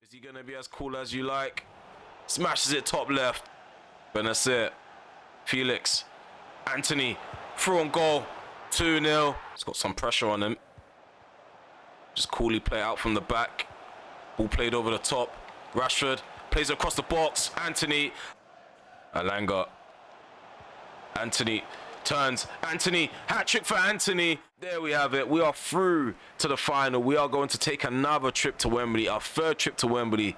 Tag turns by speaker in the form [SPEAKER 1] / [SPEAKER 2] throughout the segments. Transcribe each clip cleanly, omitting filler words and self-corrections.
[SPEAKER 1] Is he going to be as cool as you like? Smashes it top left. Benacer. Felix. Anthony. Through on goal. 2-0. He's got some pressure on him. Just coolly play out from the back. Ball played over the top. Rashford plays across the box. Anthony. Alanga. Anthony turns. Anthony. Hat-trick for Anthony. There we have it. We are through to the final. We are going to take another trip to Wembley. Our third trip to Wembley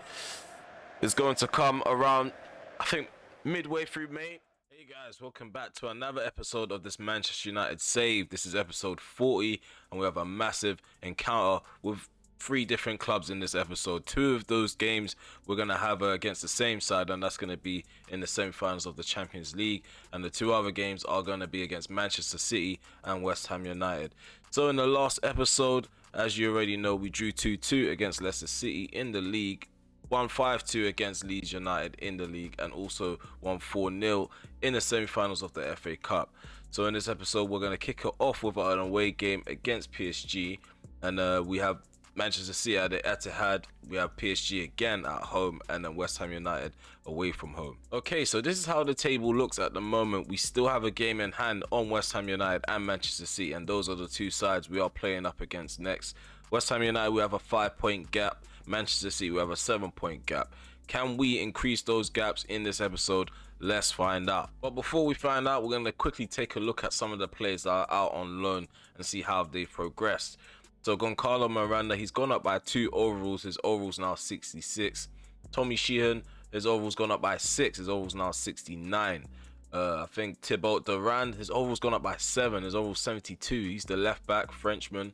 [SPEAKER 1] is going to come around, I think, midway through May. Hey guys, welcome back to another episode of this Manchester United Save. This is episode 40, and we have a massive encounter with 3 different clubs in this episode. 2 of those games we're going to have against the same side, and that's going to be in the semi-finals of the Champions League, and the 2 other games are going to be against Manchester City and West Ham United. So in the last episode, as you already know, we drew 2-2 against Leicester City in the league, won 5-2 against Leeds United in the league, and also won 4-0 in the semi-finals of the FA Cup. So in this episode, we're going to kick it off with an away game against PSG, and we have Manchester City at the Etihad, we have PSG again at home, and then West Ham United away from home. Okay, so this is how the table looks at the moment. We still have a game in hand on West Ham United and Manchester City, and those are the 2 sides we are playing up against next. West Ham United, we have a 5-point gap. Manchester City, we have a 7-point gap. Can we increase those gaps in this episode? Let's find out. But before we find out, we're going to quickly take a look at some of the players that are out on loan and see how they've progressed. So Goncalo Miranda, he's gone up by 2 overalls. His overall's now 66. Tommy Sheehan, his overall's gone up by 6. His overall's now 69. I think Thibaut Durand, his overall's gone up by 7. His overall's 72. He's the left back, Frenchman.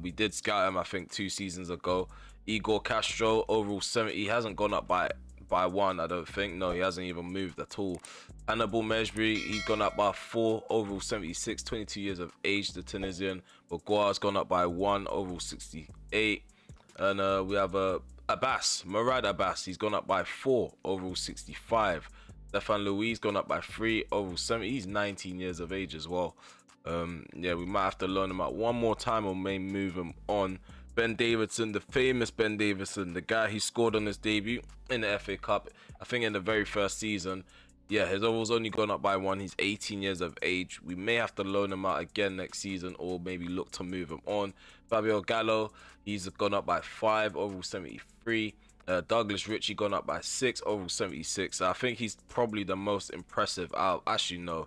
[SPEAKER 1] We did scout him, I think, 2 seasons ago. Igor Castro, overall 70. He hasn't gone up by 1, I don't think. No, he hasn't even moved at all. Hannibal Mejbri, he's gone up by 4, overall 76, 22 years of age, the Tunisian. Bourgois gone up by 1, overall 68. And we have Murad Abbas, he's gone up by 4, overall 65. Stefan Louis gone up by 3, overall 70. He's 19 years of age as well. Yeah, we might have to loan him out one more time or may move him on. Ben Davidson, the famous Ben Davidson, the guy who scored on his debut in the FA Cup, I think in the very first season. Yeah, his overall's only gone up by 1. He's 18 years of age. We may have to loan him out again next season or maybe look to move him on. Fabio Gallo, he's gone up by 5, overall 73. Douglas Ritchie gone up by 6, overall 76. I think he's probably the most impressive out. Actually, no.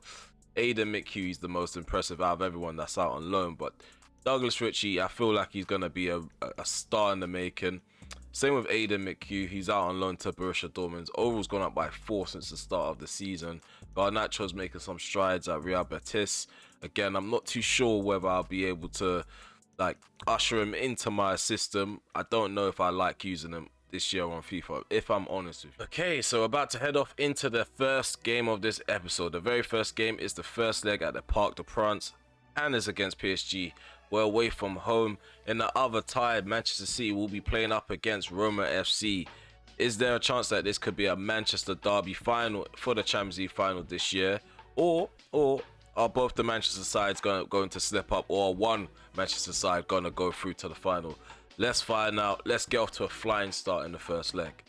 [SPEAKER 1] Aidan McHugh, he's the most impressive out of everyone that's out on loan, but Douglas Ritchie, I feel like he's going to be a star in the making. Same with Aidan McHugh, he's out on loan to Borussia Dortmund. Overall's gone up by 4 since the start of the season. Garnacho's making some strides at Real Betis. Again, I'm not too sure whether I'll be able to usher him into my system. I don't know if I like using him this year on FIFA, if I'm honest with you. Okay, so about to head off into the first game of this episode. The very first game is the first leg at the Parc des Princes, and is against PSG. We're away from home. In the other tie, Manchester City will be playing up against Roma FC. Is there a chance that this could be a Manchester derby final for the Champions League final this year? Or are both the Manchester sides going to slip up, or one Manchester side going to go through to the final? Let's find out. Let's get off to a flying start in the first leg.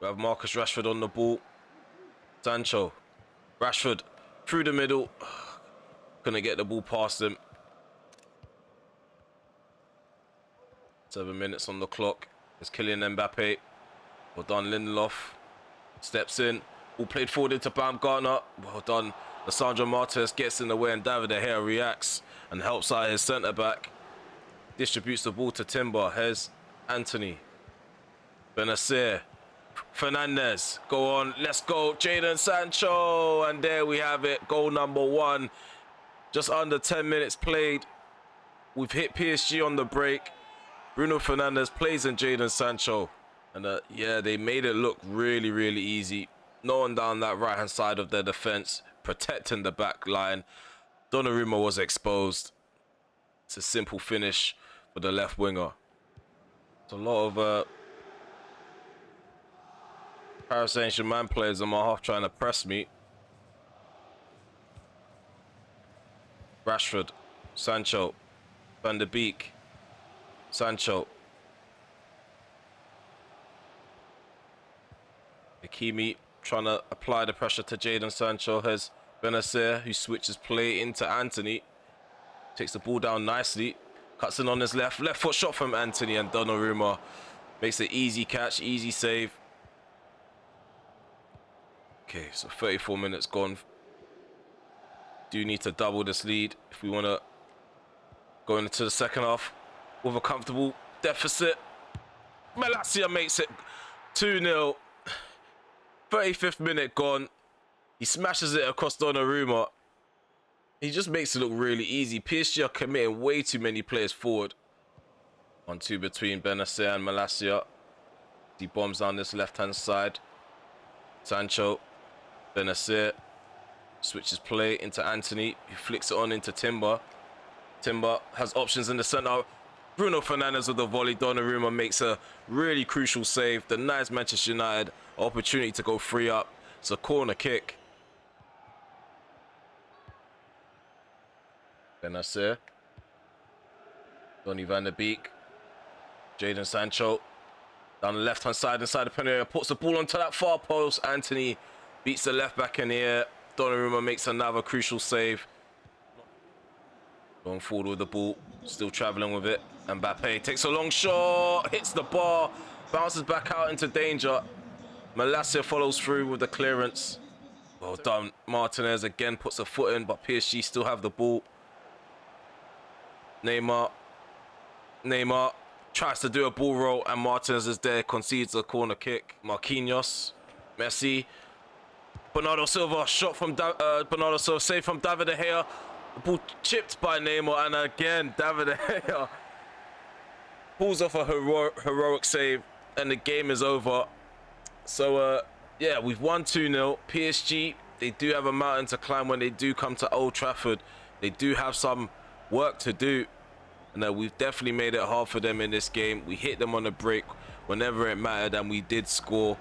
[SPEAKER 1] We have Marcus Rashford on the ball. Sancho. Rashford through the middle. Couldn't get the ball past him. 7 minutes on the clock. There's Kylian Mbappe. Well done, Lindelof. Steps in. Ball played forward into Baumgartner. Well done. Lissandro Martinez gets in the way and David De Gea reacts and helps out his centre-back. Distributes the ball to Timber. Here's Anthony. Benacer. Fernandez, go on, let's go, Jadon Sancho, and there we have it, goal number 1. Just under 10 minutes played. We've hit PSG on the break. Bruno Fernandes plays in Jadon Sancho, and yeah, they made it look really, really easy. No one down that right-hand side of their defense, protecting the back line. Donnarumma was exposed. It's a simple finish for the left winger. It's a lot of Paris Saint-Germain players on my half trying to press me. Rashford, Sancho, Van der Beek, Sancho, Hakimi trying to apply the pressure to Jadon Sancho. Has Benacer, who switches play into Anthony, takes the ball down nicely, cuts in on his left foot shot from Anthony, and Donnarumma makes an easy catch, easy save. Okay, so 34 minutes gone. Do need to double this lead if we want to go into the second half with a comfortable deficit. Malacia makes it 2-0. 35th minute gone. He smashes it across Donnarumma. He just makes it look really easy. PSG are committing way too many players forward. 1-2 between Benacer and Malacia. He bombs down this left-hand side. Sancho, Benacer switches play into Anthony, who flicks it on into Timber. Timber has options in the centre. Bruno Fernandes with the volley. Donnarumma makes a really crucial save. Denies Manchester United opportunity to go 3 up. It's a corner kick. Benacer. Donny van der Beek. Jadon Sancho. Down the left-hand side inside the penalty area. Puts the ball onto that far post. Anthony beats the left back in the air. Donnarumma makes another crucial save. Going forward with the ball. Still travelling with it. Mbappe takes a long shot. Hits the bar. Bounces back out into danger. Malacia follows through with the clearance. Well done. Martinez again puts a foot in, but PSG still have the ball. Neymar tries to do a ball roll, and Martinez is there, concedes a corner kick. Marquinhos, Messi, Bernardo Silva, shot from Bernardo Silva, save from David De Gea. The ball chipped by Neymar, and again David De Gea pulls off a heroic save, and the game is over. So yeah, we've won 2-0. PSG, they do have a mountain to climb when they do come to Old Trafford. They do have some work to do. And we've definitely made it hard for them in this game. We hit them on the break whenever it mattered, and we did score.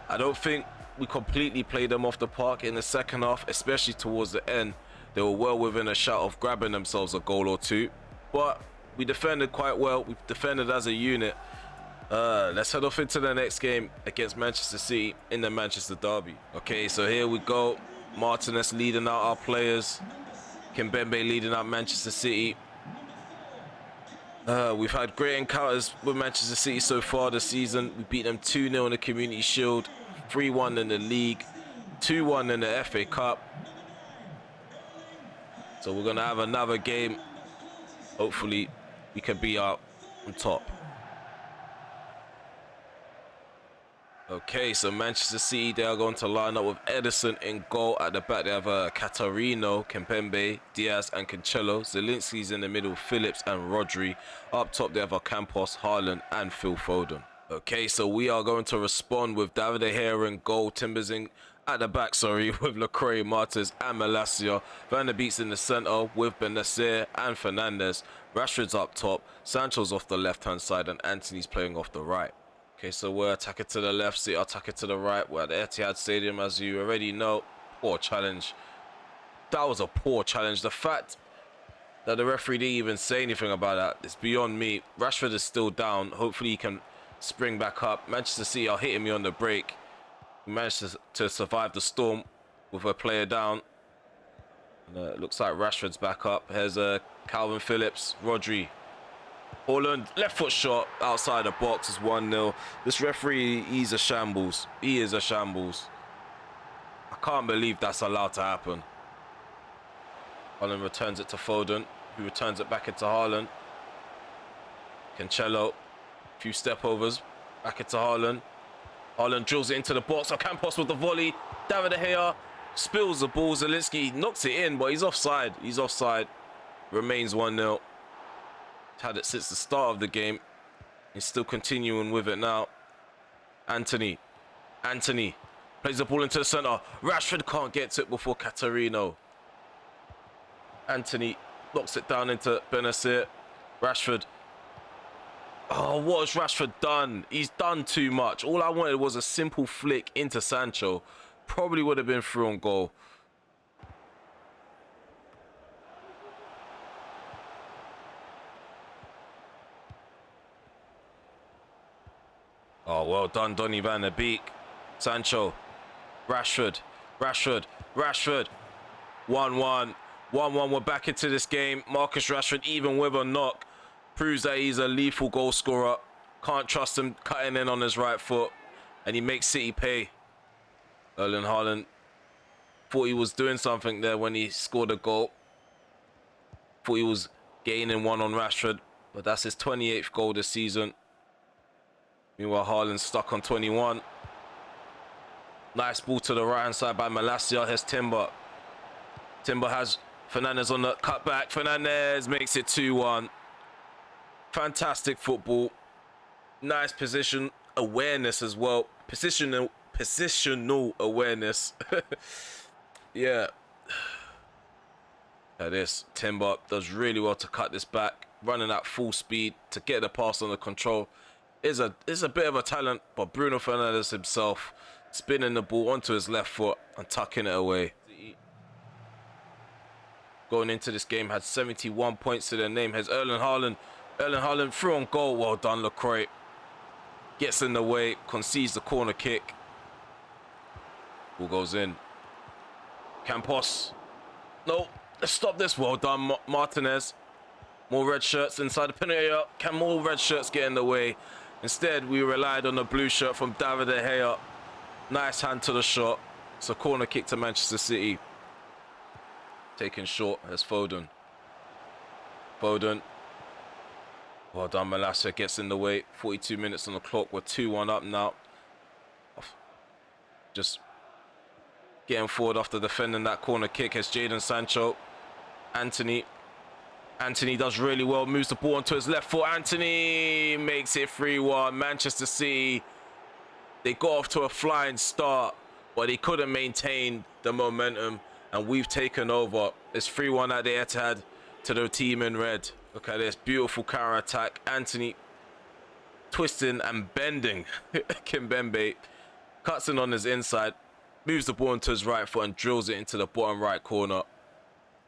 [SPEAKER 1] I don't think we completely played them off the park in the second half, especially towards the end. They were well within a shout of grabbing themselves a goal or two. But we defended quite well. We defended as a unit. Let's head off into the next game against Manchester City in the Manchester Derby. Okay, so here we go. Martinez leading out our players. Kimpembe leading out Manchester City. We've had great encounters with Manchester City so far this season. We beat them 2-0 in the Community Shield, 3-1 in the league, 2-1 in the FA Cup. So we're going to have another game. Hopefully we can be out on top. Okay, so Manchester City, they are going to line up with Edison in goal. At the back, they have Catarino, Kimpembe, Diaz, and Cancelo. Zelinski's in the middle, Phillips and Rodri. Up top, they have Campos, Haaland, and Phil Foden. Okay, so we are going to respond with David De Gea in goal, Timbers in at the back, with Lacroix, Martins, and Malacia. Van der Beek's in the centre with Benacer and Fernandes. Rashford's up top, Sancho's off the left-hand side, and Anthony's playing off the right. Okay, so we're attacking to the left, City attacking to the right. We're at the Etihad Stadium, as you already know. Poor challenge. That was a poor challenge. The fact that the referee didn't even say anything about that, it's beyond me. Rashford is still down. Hopefully he can spring back up. Manchester City are hitting me on the break. We managed to survive the storm with a player down. And, it looks like Rashford's back up. Here's Calvin Phillips, Rodri. Haaland, left foot shot outside the box is 1-0. This referee, he's a shambles. He is a shambles. I can't believe that's allowed to happen. Haaland returns it to Foden, who returns it back into Haaland. Cancelo, a few step overs, back into Haaland. Haaland drills it into the box. Campos with the volley. David De Gea spills the ball. Zelinski knocks it in, but he's offside. He's offside. Remains 1-0. Had it since the start of the game. He's still continuing with it now. Anthony plays the ball into the centre. Rashford can't get to it before Catarino. Anthony knocks it down into Benacer. Rashford Oh, what has Rashford done? He's done too much. All I wanted was a simple flick into Sancho. Probably would have been through on goal. Oh, well done, Donny van der Beek. Sancho. Rashford. Rashford. Rashford. 1-1. 1-1. We're back into this game. Marcus Rashford, even with a knock, proves that he's a lethal goal scorer. Can't trust him cutting in on his right foot. And he makes City pay. Erling Haaland thought he was doing something there when he scored a goal. Thought he was gaining one on Rashford. But that's his 28th goal this season. Meanwhile, Haaland's stuck on 21. Nice ball to the right-hand side by Malacia. Here's Timber. Timber has Fernandes on the cutback. Fernandes makes it 2-1. Fantastic football. Nice position awareness as well. Positional awareness. Yeah. At this, Timber does really well to cut this back. Running at full speed to get the pass under control. Is a bit of a talent, but Bruno Fernandes himself spinning the ball onto his left foot and tucking it away. Going into this game, had 71 points to their name. Has Erling Haaland. Erling Haaland through on goal. Well done, Lacroix. Gets in the way, concedes the corner kick. Ball goes in. Campos. No, let's stop this. Well done, Martinez. More red shirts inside the penalty area. Can more red shirts get in the way? Instead, we relied on the blue shirt from David De Gea. Nice hand to the shot. It's a corner kick to Manchester City. Taken short as Foden. Foden. Well done, Malacia gets in the way. 42 minutes on the clock. We're 2-1 up now. Just getting forward after defending that corner kick as Jadon Sancho. Anthony does really well. Moves the ball onto his left foot. Anthony makes it 3-1. Manchester City, they got off to a flying start, but they couldn't maintain the momentum. And we've taken over. It's 3-1 at the Etihad to the team in red. Look at this beautiful counter attack. Anthony twisting and bending. Kimpembe cuts in on his inside, moves the ball into his right foot and drills it into the bottom right corner.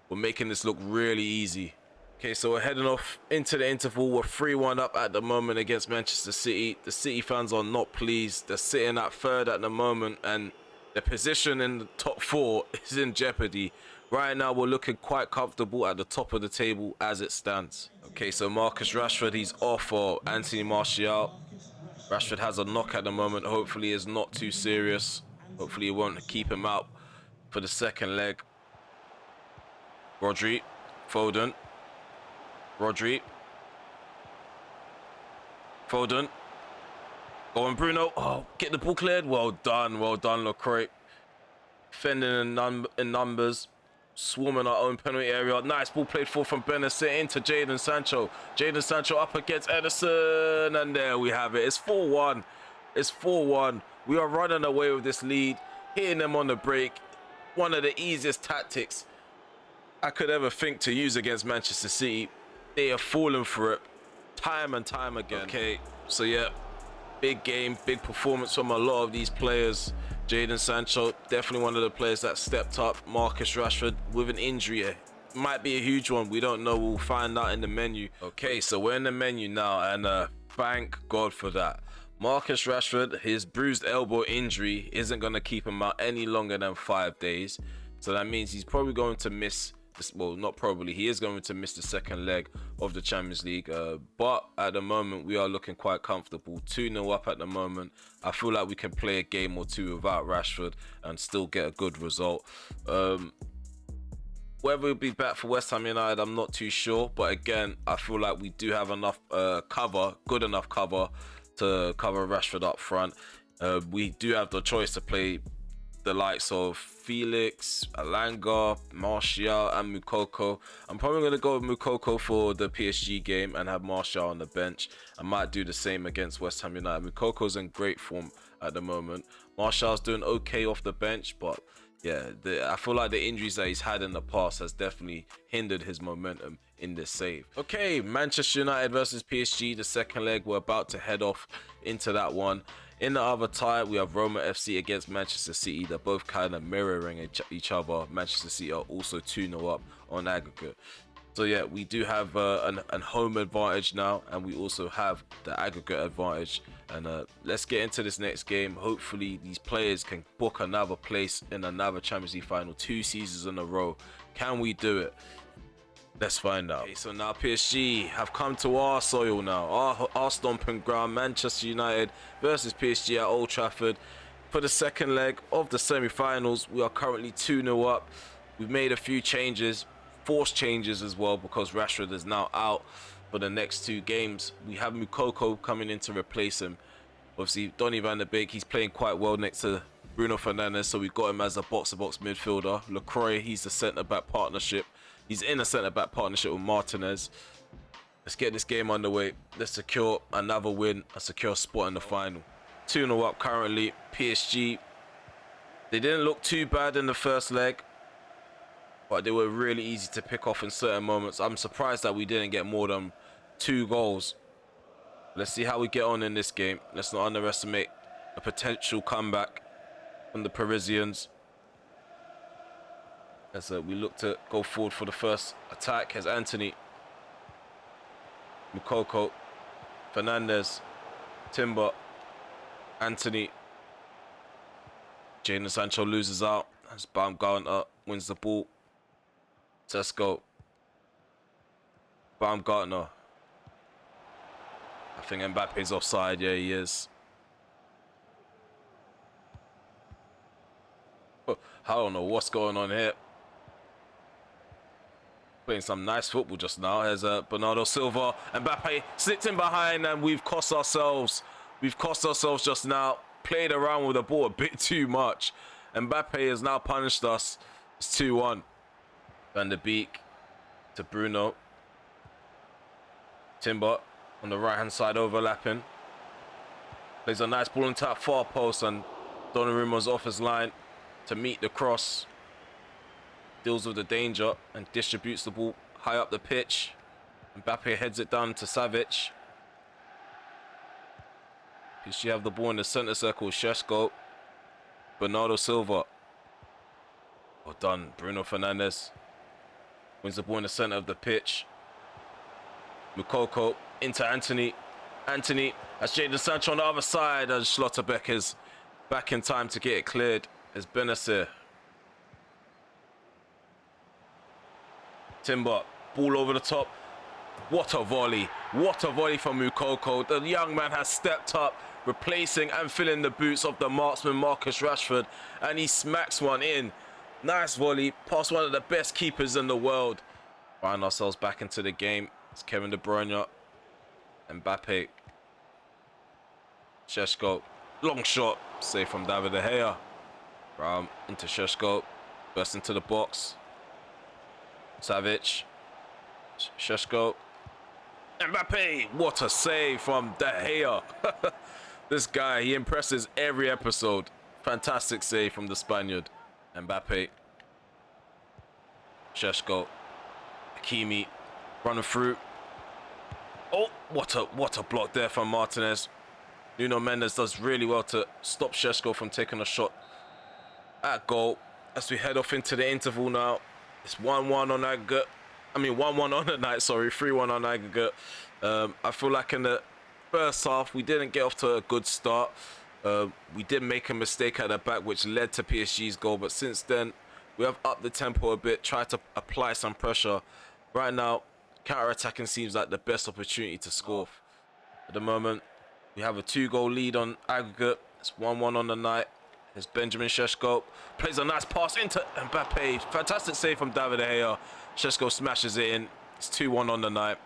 [SPEAKER 1] We're making this look really easy. Okay, so we're heading off into the interval. We're 3-1 up at the moment against Manchester City. The City fans are not pleased. They're sitting at third at the moment, and their position in the top four is in jeopardy. Right now, we're looking quite comfortable at the top of the table as it stands. Okay, so Marcus Rashford, he's off for Anthony Martial. Rashford has a knock at the moment. Hopefully, it's not too serious. Hopefully, it won't keep him out for the second leg. Rodri, Foden. Rodri. Foden. Go on, Bruno. Oh, get the ball cleared. Well done, Lacroix. Defending in numbers. Swarming our own penalty area. Nice ball played forward from Benacer into Jadon Sancho. Jadon Sancho up against Ederson. And there we have it. It's 4-1. It's 4-1. We are running away with this lead. Hitting them on the break. One of the easiest tactics I could ever think to use against Manchester City. They have fallen for it time and time again. Okay, so yeah, big game, big performance from a lot of these players. Jadon Sancho, definitely one of the players that stepped up. Marcus Rashford with an injury. It might be a huge one. We don't know. We'll find out in the menu. Okay, so we're in the menu now, and thank God for that. Marcus Rashford, his bruised elbow injury isn't going to keep him out any longer than 5 days. So that means he's probably going to miss, well, not probably, he is going to miss the second leg of the Champions League. But at the moment, we are looking quite comfortable. 2-0 up at the moment. I feel like we can play a game or two without Rashford and still get a good result. Whether we'll be back for West Ham United, I'm not too sure. But again, I feel like we do have enough cover, good enough cover to cover Rashford up front. We do have the choice to play the likes of Felix, Alanga, Martial and Moukoko. I'm probably going to go with Moukoko for the PSG game and have Martial on the bench. I might do the same against West Ham United. Moukoko's in great form at the moment. Martial's doing okay off the bench, but yeah, I feel like the injuries that he's had in the past has definitely hindered his momentum in this save. Okay, Manchester United versus PSG, the second leg. We're about to head off into that one. In the other tie, we have Roma FC against Manchester City. They're both kind of mirroring each other. Manchester City are also 2-0 up on aggregate. So yeah, we do have an home advantage now, and we also have the aggregate advantage. And let's get into this next game. Hopefully these players can book another place in another Champions League final 2 seasons in a row. Can we do it? Let's find out. Okay, so now PSG have come to our soil now, our stomping ground. Manchester United versus PSG at Old Trafford for the second leg of the semi-finals. We are currently 2-0 up. We've made a few changes, forced changes as well, because Rashford is now out for the next 2 games. We have Moukoko coming in to replace him. Obviously, Donny van der Beek, he's playing quite well next to Bruno Fernandes, so we got him as a box-to-box midfielder. Lacroix, he's the centre-back partnership. He's in a centre-back partnership with Martinez. Let's get this game underway. Let's secure another win, a secure spot in the final. 2-0 up currently. PSG, they didn't look too bad in the first leg, but they were really easy to pick off in certain moments. I'm surprised that we didn't get more than 2 goals. Let's see how we get on in this game. Let's not underestimate a potential comeback from the Parisians. As we look to go forward for the first attack, as Anthony, Moukoko, Fernandes, Timber, Anthony. Jadon Sancho loses out as Baumgartner wins the ball. Sesko, Baumgartner. I think Mbappe's offside. Yeah, he is. Oh, I don't know what's going on here. Playing some nice football just now. There's Bernardo Silva. Mbappe slipped in behind, and we've cost ourselves. We've cost ourselves just now. Played around with the ball a bit too much. Mbappe has now punished us. It's 2-1. Van der Beek to Bruno. Timber on the right-hand side overlapping. Plays a nice ball into that far post, and Donnarumma's off his line to meet the cross. Deals with the danger and distributes the ball high up the pitch. Mbappe heads it down to Savic. PSG have the ball in the centre circle. Šeško, Bernardo Silva. Well done, Bruno Fernandes. Wins the ball in the centre of the pitch. Moukoko into Anthony. Anthony has Jadon Sancho on the other side, and Schlotterbeck is back in time to get it cleared. As Benacer. Timber, ball over the top. What a volley. What a volley from Moukoko. The young man has stepped up, replacing and filling the boots of the marksman Marcus Rashford, and he smacks one in. Nice volley, past one of the best keepers in the world. Find ourselves back into the game. It's Kevin De Bruyne, Mbappe, Šeško, long shot, save from David De Gea. Into Šeško, burst into the box. Savic, Šeško, Mbappe. What a save from De Gea. This guy, he impresses every episode. Fantastic save from the Spaniard. Mbappe, Šeško, Hakimi running through. Oh, what a block there from Martinez. Nuno Mendes does really well to stop Šeško from taking a shot at goal. As we head off into the interval now. It's 1-1 on aggregate. I mean 1-1 on the night, sorry, 3-1 on aggregate. I feel like in the first half we didn't get off to a good start. We did make a mistake at the back, which led to PSG's goal, but since then we have upped the tempo a bit, tried to apply some pressure. Right now, counter-attacking seems like the best opportunity to score. At the moment, we have a 2-goal lead on aggregate. It's 1-1 on the night. There's Benjamin Šeško. Plays a nice pass into Mbappe. Fantastic save from David De Gea. Šeško smashes it in. It's 2-1 on the night.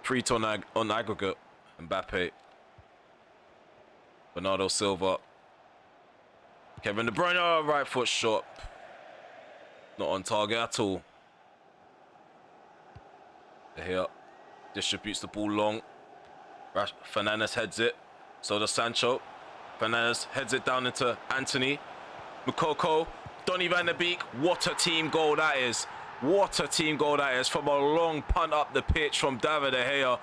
[SPEAKER 1] 3-2 on aggregate. Mbappe. Bernardo Silva. Kevin De Bruyne. Right foot shot. Not on target at all. De Gea distributes the ball long. Fernandes heads it. So does Sancho. Fernandes heads it down into Anthony. Moukoko. Donny van der Beek. What a team goal that is. What a team goal that is from a long punt up the pitch from David De Gea.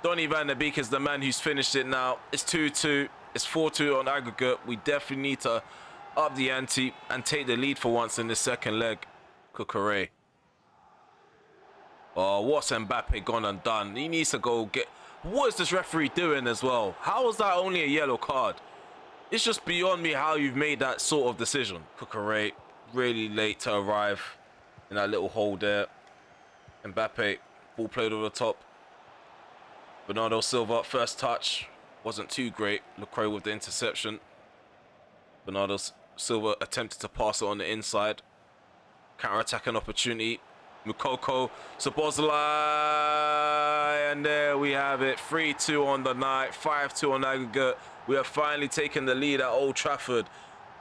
[SPEAKER 1] Donny van der Beek is the man who's finished it now. It's 2-2. It's 4-2 on aggregate. We definitely need to up the ante and take the lead for once in the second leg. Cucurella. Oh, what's Mbappe gone and done? He needs to go get... What is this referee doing as well? How is that only a yellow card? It's just beyond me how you've made that sort of decision. Cucurella, really late to arrive in that little hole there. Mbappe, ball played over the top. Bernardo Silva, first touch. Wasn't too great. Lecroix with the interception. Bernardo Silva attempted to pass it on the inside. Counter-attacking opportunity. Mukoko, Szoboszlai, and there we have it. 3-2 on the night, 5-2 on aggregate. We have finally taken the lead at Old Trafford.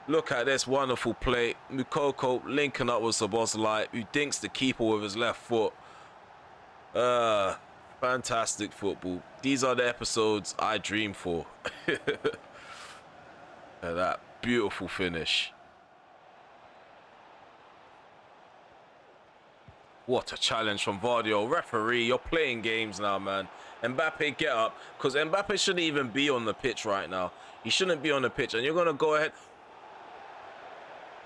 [SPEAKER 1] Look at this wonderful play. Mukoko linking up with Szoboszlai, who dinks the keeper with his left foot. Fantastic football. These are the episodes I dream for. That beautiful finish. What a challenge from Vardio. Referee, you're playing games now, man. Mbappe, get up. Because Mbappe shouldn't even be on the pitch right now. He shouldn't be on the pitch. And you're going to go ahead.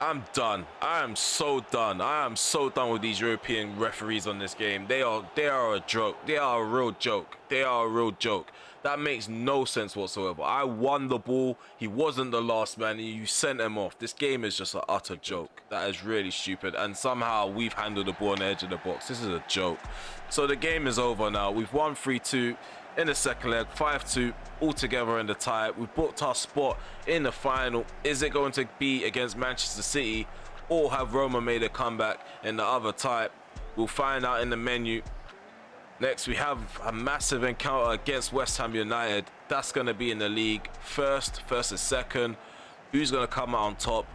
[SPEAKER 1] I'm done. I am so done. I am so done with these European referees on this game. They are a joke. They are a real joke. They are a real joke. That makes no sense whatsoever. I won the ball. He wasn't the last man. You sent him off. This game is just an utter joke. That is really stupid. And somehow we've handled the ball on the edge of the box. This is a joke. So the game is over now. We've won 3-2 in the second leg. 5-2 altogether in the tie. We've booked our spot in the final. Is it going to be against Manchester City, or have Roma made a comeback in the other tie? We'll find out in the menu. Next, we have a massive encounter against West Ham United. That's going to be in the league. First versus second. Who's going to come out on top?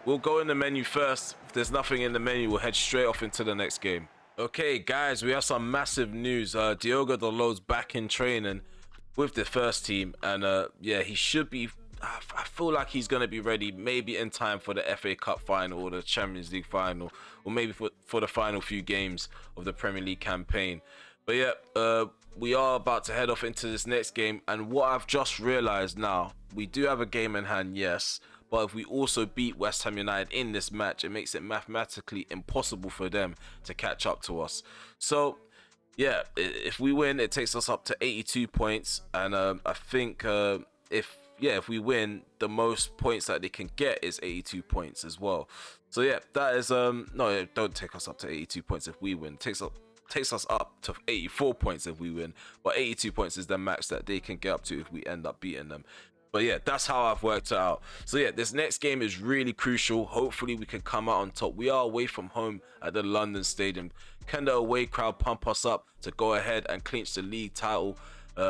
[SPEAKER 1] We'll go in the menu first. If there's nothing in the menu, we'll head straight off into the next game. Okay, guys, we have some massive news. Diogo Dalot's back in training with the first team. And, yeah, he should be... I feel like he's going to be ready maybe in time for the FA Cup final or the Champions League final, or maybe for the final few games of the Premier League campaign. But yeah, we are about to head off into this next game, and what I've just realized now, we do have a game in hand, yes, but if we also beat West Ham United in this match, it makes it mathematically impossible for them to catch up to us. So yeah, if we win, it takes us up to 82 points, and I think if we win, the most points that they can get is 82 points as well. So yeah, that is no, it don't take us up to 82 points if we win. It takes us up to 84 points if we win, but 82 points is the max that they can get up to if we end up beating them. But yeah, that's how I've worked it out. So yeah, this next game is really crucial. Hopefully we can come out on top. We are away from home at the London Stadium. Can the away crowd pump us up to go ahead and clinch the league title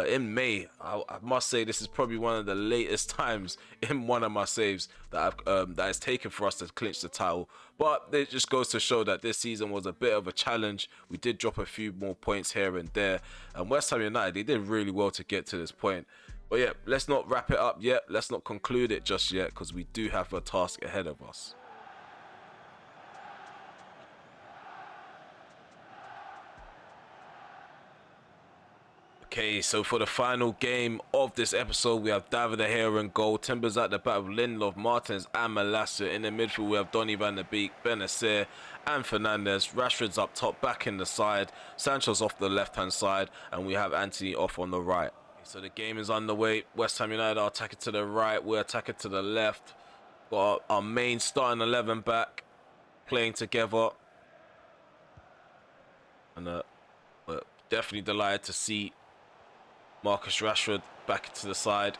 [SPEAKER 1] in May? I must say this is probably one of the latest times in one of my saves that that is taken for us to clinch the title. But it just goes to show that this season was a bit of a challenge. We did drop a few more points here and there, and West Ham United, they did really well to get to this point. But yeah, let's not wrap it up yet. Let's not conclude it just yet, because we do have a task ahead of us. Okay, so for the final game of this episode, we have David De Gea in goal, Timbers at the back with Lindelof, Martins and Malacia. In the midfield, we have Donny van der Beek, Benacer and Fernandes. Rashford's up top, back in the side. Sancho's off the left-hand side, and we have Anthony off on the right. So the game is underway. West Ham United are attacking to the right. We're attacking to the left. Got our main starting 11 back, playing together. And we're definitely delighted to see Marcus Rashford back to the side.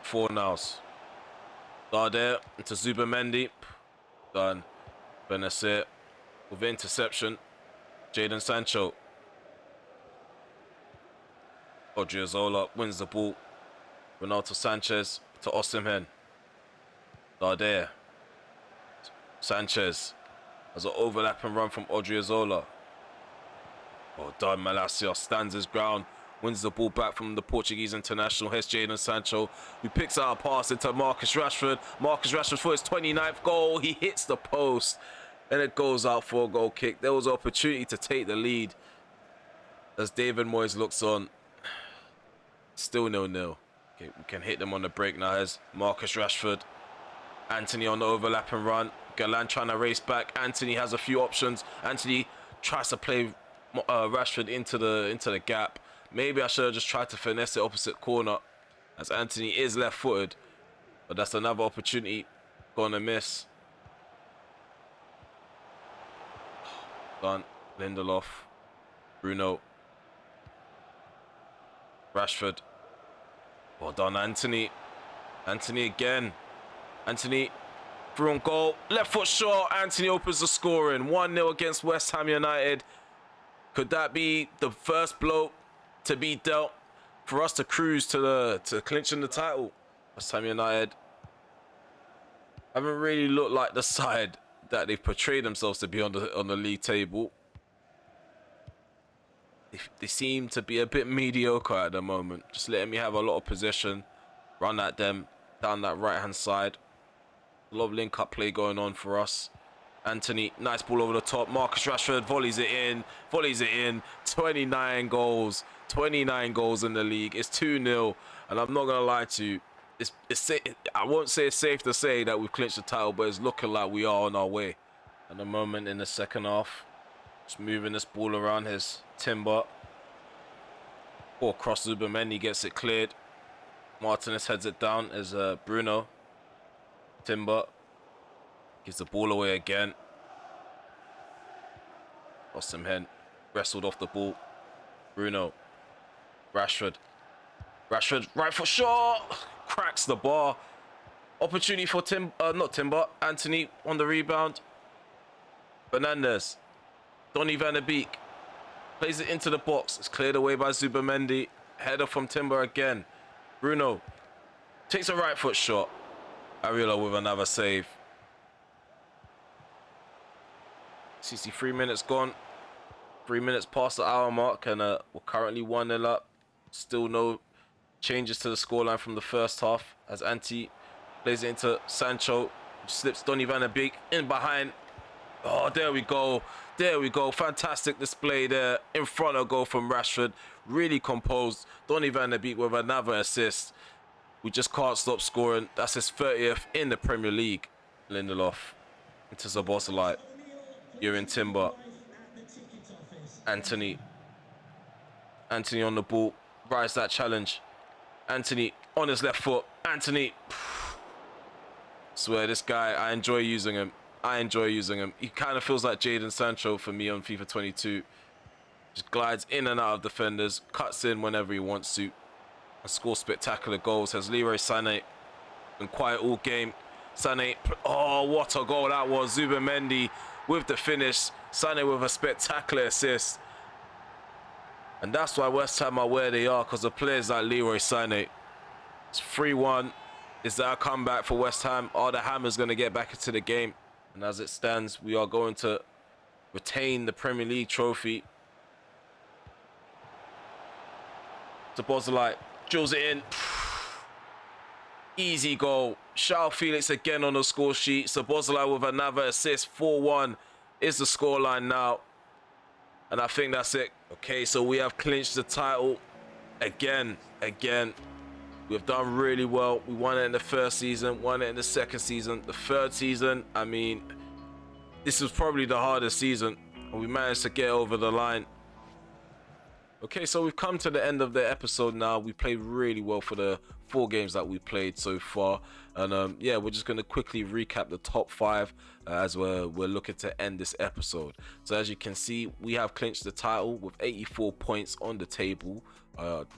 [SPEAKER 1] Fornals. Darder into Zubimendi. Done. Benacer with interception. Jadon Sancho. Odriozola wins the ball. Renato Sanchez to Osimhen. Darder. Sanchez has an overlap and run from Odriozola. Oh, Don Malacia stands his ground. Wins the ball back from the Portuguese international. Here's Jadon Sancho, who picks out a pass into Marcus Rashford. Marcus Rashford for his 29th goal. He hits the post and it goes out for a goal kick. There was an opportunity to take the lead as David Moyes looks on. Still 0-0. Okay, we can hit them on the break now. Here's Marcus Rashford. Anthony on the overlap and run. Galan trying to race back. Anthony has a few options. Anthony tries to play Rashford into the gap. Maybe I should have just tried to finesse it opposite corner, as Anthony is left-footed. But that's another opportunity gonna miss. Done. Lindelof. Bruno. Rashford. Well done, Anthony. Anthony again. Anthony through on goal. Left foot shot. Anthony opens the scoring. 1-0 against West Ham United. Could that be the first blow to be dealt for us to cruise to clinching the title? West Ham United haven't really looked like the side that they've portrayed themselves to be on the league table. They seem to be a bit mediocre at the moment. Just letting me have a lot of possession, run at them down that right hand side. A lot of link up play going on for us. Anthony, nice ball over the top. Marcus Rashford volleys it in. 29 goals. 29 goals in the league. It's 2-0. And I'm not going to lie to you. I won't say it's safe to say that we've clinched the title, but it's looking like we are on our way. At the moment in the second half, just moving this ball around. His Timber. Or cross Zubamendi gets it cleared. Martinez heads it down as Bruno. Timber. Gives the ball away again. Lost him head. Wrestled off the ball. Bruno. Rashford. Rashford, right foot shot. Cracks the bar. Opportunity for not Timber. Anthony on the rebound. Fernandez. Donny van der Beek. Plays it into the box. It's cleared away by Zubamendi. Header from Timber again. Bruno. Takes a right foot shot. Ariola with another save. 63 minutes gone. 3 minutes past the hour mark, and we're currently 1-0 up. Still no changes to the scoreline from the first half as Anti plays it into Sancho. Slips Donny van der Beek in behind. Oh, there we go. There we go. Fantastic display there in front of goal from Rashford. Really composed. Donny van der Beek with another assist. We just can't stop scoring. That's his 30th in the Premier League. Lindelof into Szoboszlai. You're in Timber. Anthony. Anthony on the ball. Rise that challenge. Anthony on his left foot. Anthony. Swear, this guy, I enjoy using him. I enjoy using him. He kind of feels like Jadon Sancho for me on FIFA 22. Just glides in and out of defenders. Cuts in whenever he wants to. And scores spectacular goals. Has Leroy Sané been quiet all game. Sané, oh, what a goal that was. Zubamendi with the finish. Sané with a spectacular assist. And that's why West Ham are where they are, because of players like Leroy Sané. It's 3-1. Is that a comeback for West Ham? Are the Hammers going to get back into the game? And as it stands, we are going to retain the Premier League trophy. Szoboszlai drills it in. Easy goal. João Felix again on the score sheet. Szoboszlai with another assist. 4-1 is the scoreline now. And I think that's it. Okay, so we have clinched the title again. We've done really well. We won it in the first season, won it in the second season. The third season, I mean, this was probably the hardest season. And we managed to get over the line. Okay, so we've come to the end of the episode now. We played really well for the 4 games that we played so far. And yeah, we're just going to quickly recap the top 5 as we're looking to end this episode. So as you can see, we have clinched the title with 84 points on the table.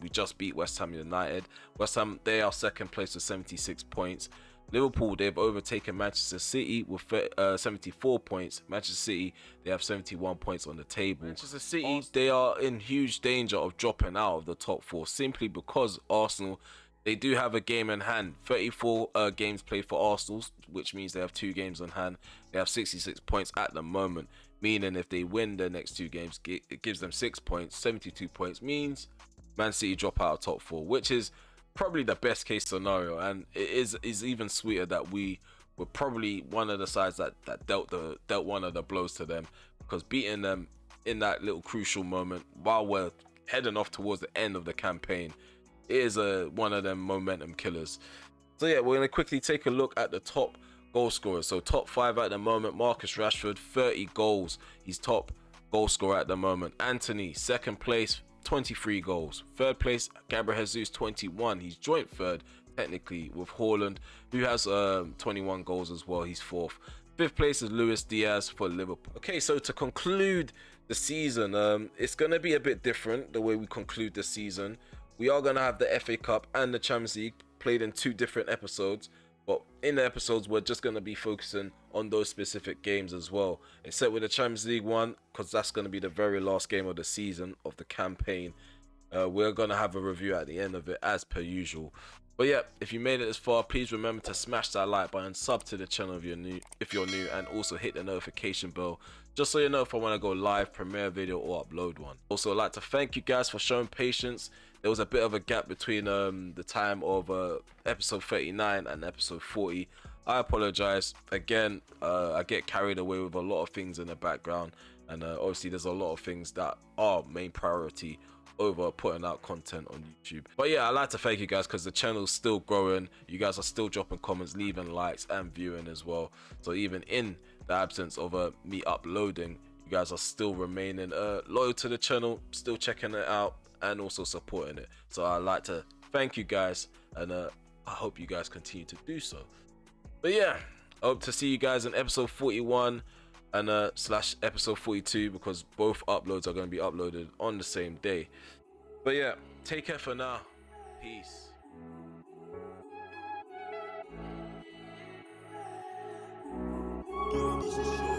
[SPEAKER 1] We just beat West Ham United. West Ham, they are second place with 76 points. Liverpool, they've overtaken Manchester City with 74 points. Manchester City, they have 71 points on the table. Manchester City, they are in huge danger of dropping out of the top 4 simply because Arsenal, they do have a game in hand. 34 games played for Arsenal, which means they have 2 games on hand. They have 66 points at the moment, meaning if they win their next 2 games, it gives them 6 points. 72 points means Man City drop out of top 4, which is probably the best case scenario, and it is even sweeter that we were probably one of the sides that dealt one of the blows to them, because beating them in that little crucial moment while we're heading off towards the end of the campaign is one of them momentum killers. So yeah, we're going to quickly take a look at the top goal scorers. So top 5 at the moment: Marcus Rashford, 30 goals. He's top goal scorer at the moment. Anthony, second place, 23 goals. Third place, Gabriel Jesus, 21. He's joint third technically with Haaland, who has 21 goals as well. He's fourth. Fifth place is Luis Diaz for Liverpool. Okay, so to conclude the season, it's going to be a bit different the way we conclude the season. We are going to have the FA Cup and the Champions League played in 2 different episodes, but in the episodes we're just going to be focusing on those specific games as well, except with the Champions League one, because that's going to be the very last game of the season, of the campaign. We're going to have a review at the end of it as per usual. But yeah, if you made it this far, please remember to smash that like button, sub to the channel if you're new, and also hit the notification bell just so you know if I want to go live, premiere video, or upload one. Also, I'd like to thank you guys for showing patience. There was a bit of a gap between the time of episode 39 and episode 40. I apologize again. I get carried away with a lot of things in the background, and obviously there's a lot of things that are main priority over putting out content on YouTube. But yeah, I'd like to thank you guys because the channel's still growing. You guys are still dropping comments, leaving likes, and viewing as well. So even in the absence of me uploading, you guys are still remaining loyal to the channel, still checking it out, and also supporting it. So I'd like to thank you guys, and I hope you guys continue to do so. But yeah, I hope to see you guys in episode 41 and slash episode 42, because both uploads are going to be uploaded on the same day. But yeah, take care for now. Peace.
[SPEAKER 2] This is